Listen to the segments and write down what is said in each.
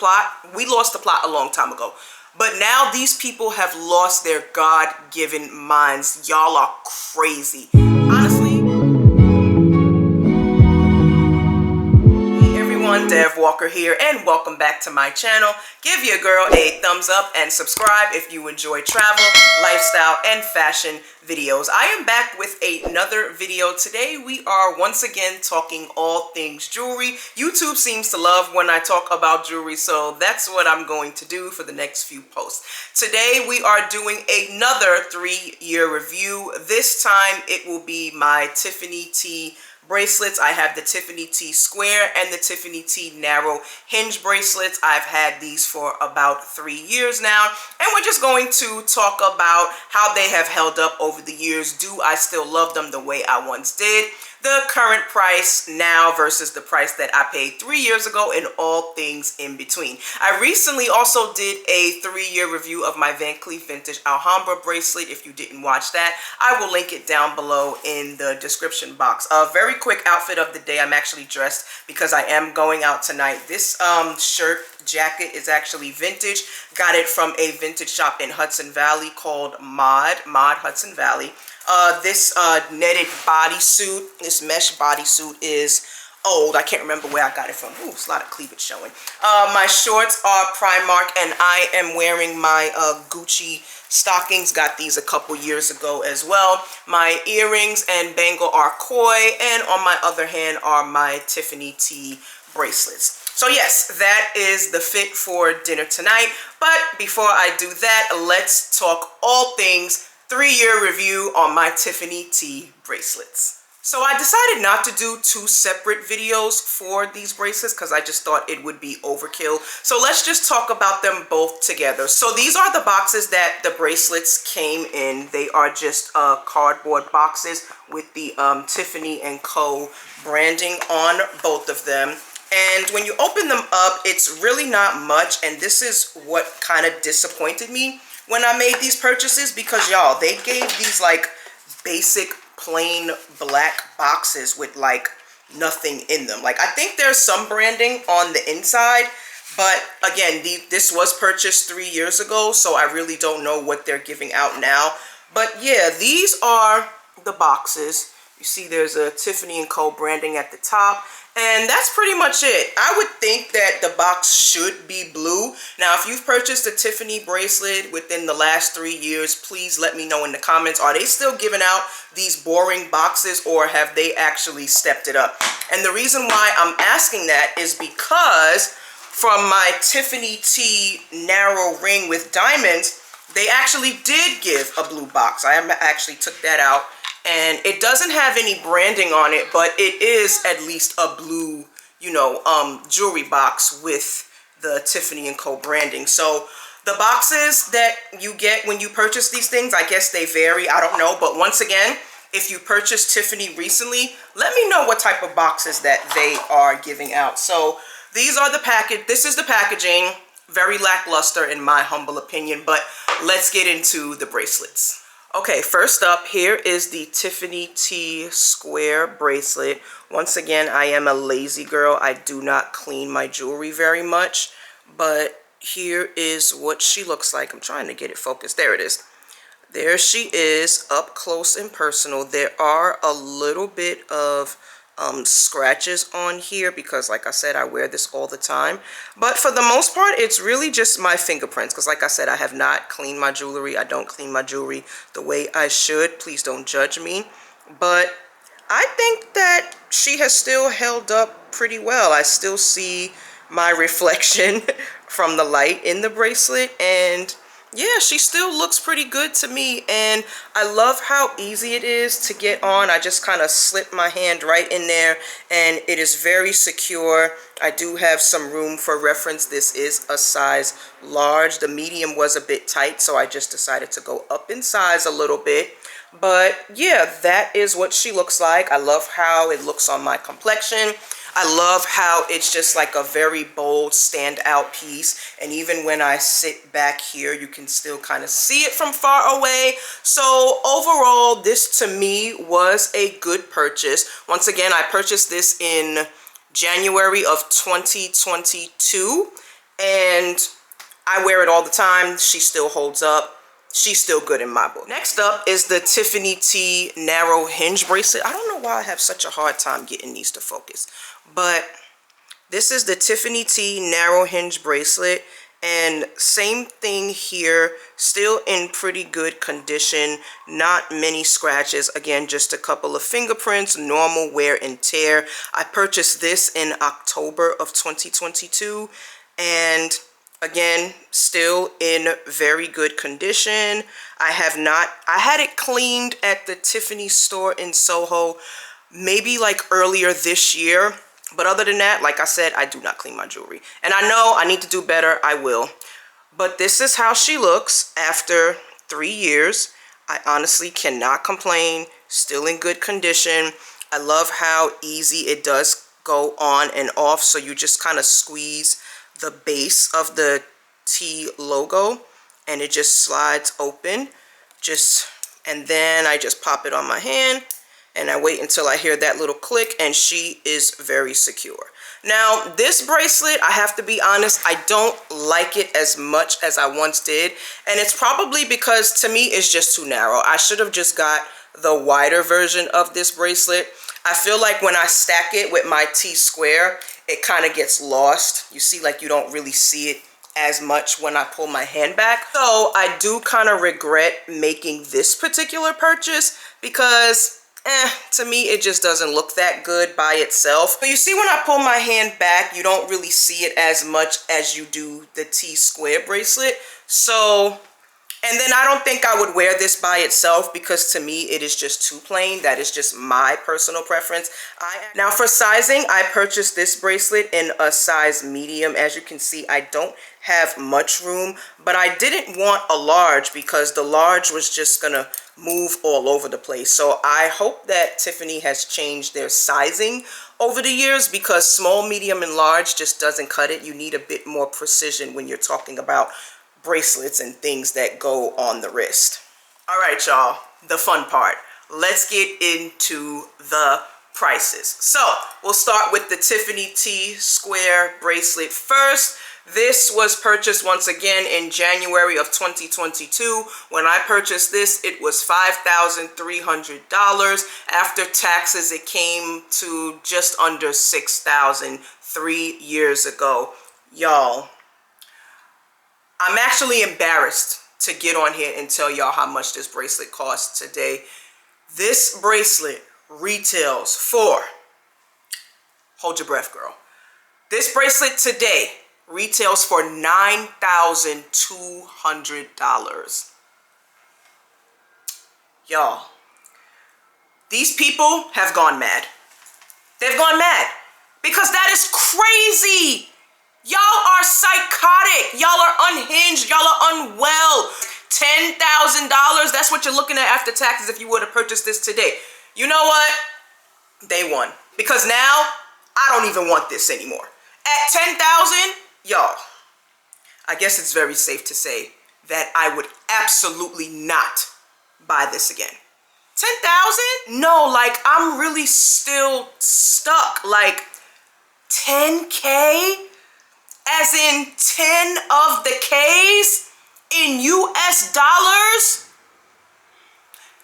plot. We lost the plot a long time ago. But now these people have lost their God-given minds. Y'all are crazy. Honestly, hey everyone, Dev Walker here, and welcome back to my channel. Give your girl a thumbs up and subscribe if you enjoy travel, lifestyle, and fashion videos. I am back with another video. Today we are once again talking all things jewelry. YouTube seems to love when I talk about jewelry, so that's what I'm going to do for the next few posts. Today we are doing another 3-year review. This time it will be my Tiffany T bracelets. I have the Tiffany T square and the Tiffany T narrow hinge bracelets. I've had these for about 3 years now, and we're just going to talk about how they have held up over the years. Do I still love them the way I once did? The current price now versus the price that I paid 3 years ago, and all things in between. I recently also did a 3-year review of my Van Cleef vintage Alhambra bracelet. If you didn't watch that, I will link it down below in the description box. A very quick outfit of the day. I'm actually dressed because I am going out tonight. This shirt jacket is actually vintage. Got it from a vintage shop in Hudson Valley called Mod Hudson Valley. This netted bodysuit, this mesh bodysuit is old. I can't remember where I got it from. Ooh, it's a lot of cleavage showing. My shorts are Primark, and I am wearing my Gucci stockings. Got these a couple years ago as well. My earrings and bangle are Koi, and on my other hand are my Tiffany T bracelets. So yes, that is the fit for dinner tonight. But before I do that, let's talk all things 3-year review on my Tiffany T bracelets. So I decided not to do 2 separate videos for these bracelets because I just thought it would be overkill. So let's just talk about them both together. So these are the boxes that the bracelets came in. They are just cardboard boxes with the Tiffany Co branding on both of them. And when you open them up, it's really not much. And this is what kind of disappointed me when I made these purchases, because y'all, they gave these like basic plain black boxes with like nothing in them. Like, I think there's some branding on the inside, but again, this was purchased 3 years ago, so I really don't know what they're giving out now. But yeah, these are the boxes. You see there's a Tiffany Co branding at the top, and that's pretty much it. I would think that the box should be blue. Now, if you've purchased a Tiffany bracelet within the last 3 years, please let me know in the comments. Are they still giving out these boring boxes, or have they actually stepped it up? And the reason why I'm asking that is because from my Tiffany T narrow ring with diamonds, they actually did give a blue box. I actually took that out. And it doesn't have any branding on it, but it is at least a blue, you know, jewelry box with the Tiffany Co branding. So the boxes that you get when you purchase these things, I guess they vary. I don't know. But once again, if you purchased Tiffany recently, let me know what type of boxes that they are giving out. So these are the package. This is the packaging. Very lackluster in my humble opinion. But let's get into the bracelets. Okay, first up, here is the Tiffany T square bracelet. Once again, I am a lazy girl. I do not clean my jewelry very much, but here is what she looks like. I'm trying to get it focused. There it is. There she is, up close and personal. There are a little bit of scratches on here because, like I said, I wear this all the time. But for the most part, it's really just my fingerprints because, like I said, I have not cleaned my jewelry. I don't clean my jewelry the way I should. Please don't judge me. But I think that she has still held up pretty well. I still see my reflection from the light in the bracelet, and yeah, she still looks pretty good to me. And I love how easy it is to get on. I just kind of slip my hand right in there, and it is very secure. I do have some room for reference. This is a size large. The medium was a bit tight, so I just decided to go up in size a little bit. But yeah, that is what she looks like. I love how it looks on my complexion. I love how it's just like a very bold standout piece, and even when I sit back here you can still kind of see it from far away. So overall, this to me was a good purchase. Once again, I purchased this in January of 2022, and I wear it all the time. She still holds up. She's still good in my book. Next up is the Tiffany T narrow hinge bracelet. I don't know why I have such a hard time getting these to focus, but this is the Tiffany T narrow hinge bracelet, and same thing here, still in pretty good condition, not many scratches. Again, just a couple of fingerprints, normal wear and tear. I purchased this in October of 2022, and again, still in very good condition. I had it cleaned at the Tiffany store in Soho, maybe like earlier this year. But other than that, like I said, I do not clean my jewelry. And I know I need to do better, I will. But this is how she looks after 3 years. I honestly cannot complain, still in good condition. I love how easy it does go on and off. So you just kind of squeeze the base of the T logo and it just slides open. And then I just pop it on my hand. And I wait until I hear that little click, and she is very secure. Now, this bracelet, I have to be honest, I don't like it as much as I once did. And it's probably because, to me, it's just too narrow. I should have just got the wider version of this bracelet. I feel like when I stack it with my T square, it kind of gets lost. You see, like, you don't really see it as much when I pull my hand back. So I do kind of regret making this particular purchase because to me, it just doesn't look that good by itself. But you see, when I pull my hand back, you don't really see it as much as you do the T square bracelet. So, and then I don't think I would wear this by itself because to me, it is just too plain. That is just my personal preference. Now for sizing, I purchased this bracelet in a size medium. As you can see, I don't have much room, but I didn't want a large because the large was just gonna move all over the place. So I hope that Tiffany has changed their sizing over the years because small, medium, and large just doesn't cut it. You need a bit more precision when you're talking about bracelets and things that go on the wrist. All right, y'all, the fun part. Let's get into the prices. So we'll start with the Tiffany T square bracelet first. This was purchased once again in January of 2022. When I purchased this, it was $5,300. After taxes, it came to just under $6,000 3 years ago. Y'all, I'm actually embarrassed to get on here and tell y'all how much this bracelet costs today. This bracelet retails for, hold your breath, girl. This bracelet today retails for $9,200. Y'all, these people have gone mad. They've gone mad because that is crazy. Y'all are psychotic. Y'all are unhinged. Y'all are unwell. $10,000, that's what you're looking at after taxes if you were to purchase this today. You know what? They won. Because now, I don't even want this anymore. At $10,000, y'all, I guess it's very safe to say that I would absolutely not buy this again. 10,000? No, like, I'm really still stuck. Like, 10K? As in 10 of the K's in US dollars?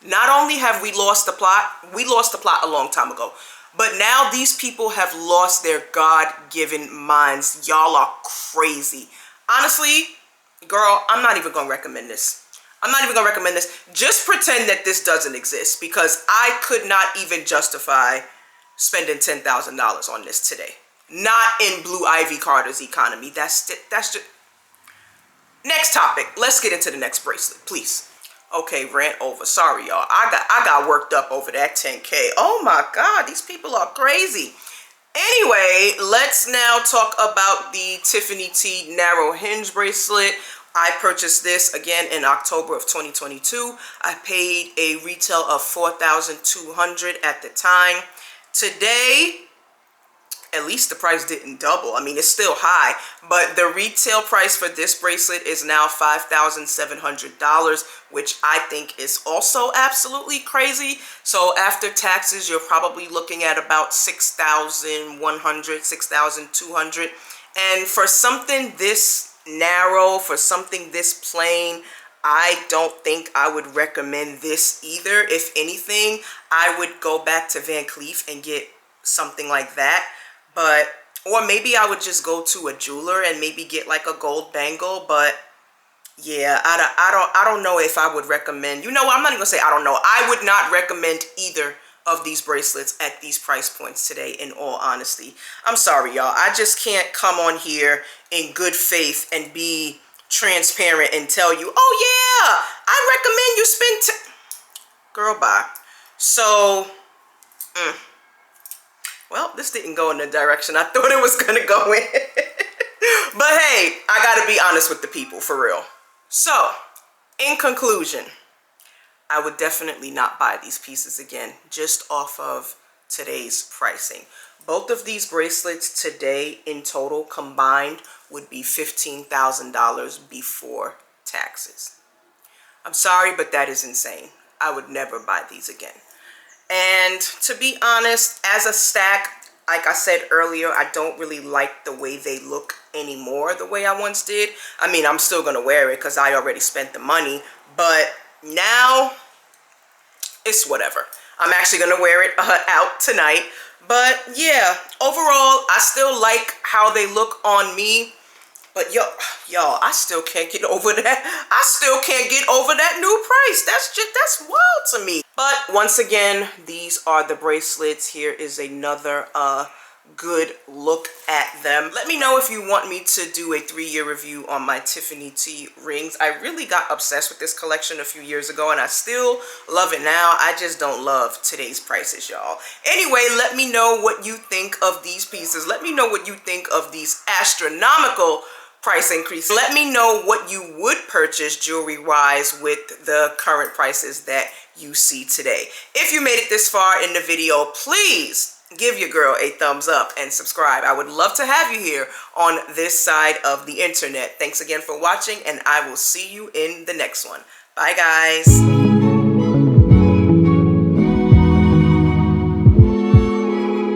Not only have we lost the plot a long time ago, but now these people have lost their God-given minds. Y'all are crazy. Honestly, girl, I'm not even gonna recommend this. I'm not even gonna recommend this. Just pretend that this doesn't exist because I could not even justify spending $10,000 on this today. Not in Blue Ivy Carter's economy. That's just... Next topic. Let's get into the next bracelet, please. Okay, rant over. Sorry, y'all. I got worked up over that 10K. Oh my God, these people are crazy. Anyway, let's now talk about the Tiffany T narrow hinge bracelet. I purchased this again in October of 2022. I paid a retail of $4,200 at the time. Today, at least the price didn't double. I mean, it's still high, but the retail price for this bracelet is now $5,700, which I think is also absolutely crazy. So after taxes, you're probably looking at about $6,100, $6,200. And for something this narrow, for something this plain, I don't think I would recommend this either. If anything, I would go back to Van Cleef and get something like that. But, or maybe I would just go to a jeweler and maybe get like a gold bangle. But yeah, I don't know if I would recommend, you know what, I'm not even gonna say I don't know. I would not recommend either of these bracelets at these price points today, in all honesty. I'm sorry, y'all. I just can't come on here in good faith and be transparent and tell you, oh yeah, I recommend you spend girl, bye. So, well, this didn't go in the direction I thought it was gonna go in. But hey, I gotta be honest with the people, for real. So, in conclusion, I would definitely not buy these pieces again, just off of today's pricing. Both of these bracelets today in total combined would be $15,000 before taxes. I'm sorry, but that is insane. I would never buy these again. And to be honest, as a stack, like I said earlier, I don't really like the way they look anymore the way I once did. I mean, I'm still going to wear it because I already spent the money. But now, it's whatever. I'm actually going to wear it out tonight. But yeah, overall, I still like how they look on me. But y'all, I still can't get over that. I still can't get over that new price. That's wild to me. But once again, these are the bracelets. Here is another good look at them. Let me know if you want me to do a 3-year review on my Tiffany T rings. I really got obsessed with this collection a few years ago, and I still love it now. I just don't love today's prices, y'all. Anyway, let me know what you think of these pieces. Let me know what you think of these astronomical price increase. Let me know what you would purchase jewelry wise with the current prices that you see today. If you made it this far in the video, please give your girl a thumbs up and subscribe. I would love to have you here on this side of the internet. Thanks again for watching, and I will see you in the next one. Bye, guys.